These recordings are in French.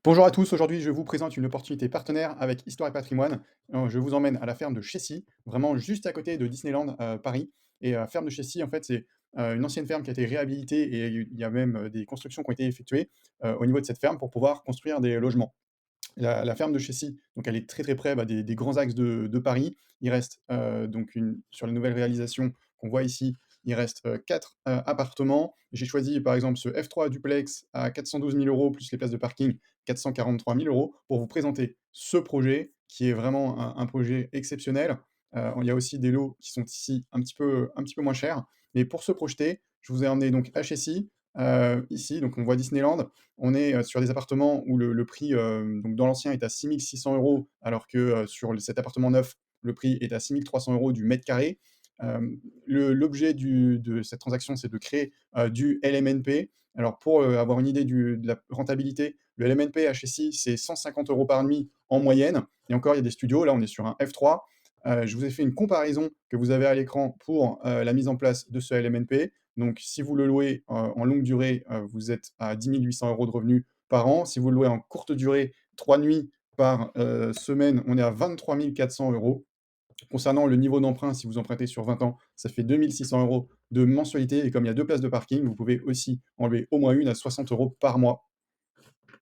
Bonjour à tous, aujourd'hui je vous présente une opportunité partenaire avec Histoire et Patrimoine. Je vous emmène à la ferme de Chessy, vraiment juste à côté de Disneyland, Paris. Et ferme de Chessy, en fait, c'est une ancienne ferme qui a été réhabilitée et il y a même des constructions qui ont été effectuées au niveau de cette ferme pour pouvoir construire des logements. La ferme de Chessy, donc elle est très, très près, des grands axes de Paris. Il reste, donc une sur les nouvelles réalisations qu'on voit ici, il reste, 4 appartements. J'ai choisi, par exemple, ce F3 duplex à 412 000 € plus les places de parking, 443 000 € pour vous présenter ce projet qui est vraiment un projet exceptionnel. Il y a aussi des lots qui sont ici un petit peu moins chers. Mais pour se projeter, je vous ai emmené donc à Chessy, ici, donc on voit Disneyland. On est, sur des appartements où le prix, donc dans l'ancien est à 6 600 € alors que, sur cet appartement neuf, le prix est à 6 300 € du mètre carré. L'objet de cette transaction, c'est de créer, du LMNP. Alors pour, avoir une idée de la rentabilité, le LMNP à Chessy, c'est 150 € par nuit en moyenne et encore il y a des studios, là on est sur un F3. Je vous ai fait une comparaison que vous avez à l'écran pour, la mise en place de ce LMNP. Donc si vous le louez, en longue durée, vous êtes à 10 800 € de revenus par an. Si vous le louez en courte durée, 3 nuits par, semaine, on est à 23 400 €. Concernant le niveau d'emprunt, si vous empruntez sur 20 ans, ça fait 2 600 € de mensualité et comme il y a 2 places de parking, vous pouvez aussi enlever au moins une à 60 € par mois.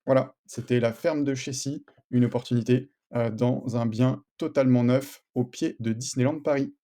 Voilà, c'était la ferme de Chessy, une opportunité, dans un bien totalement neuf au pied de Disneyland Paris.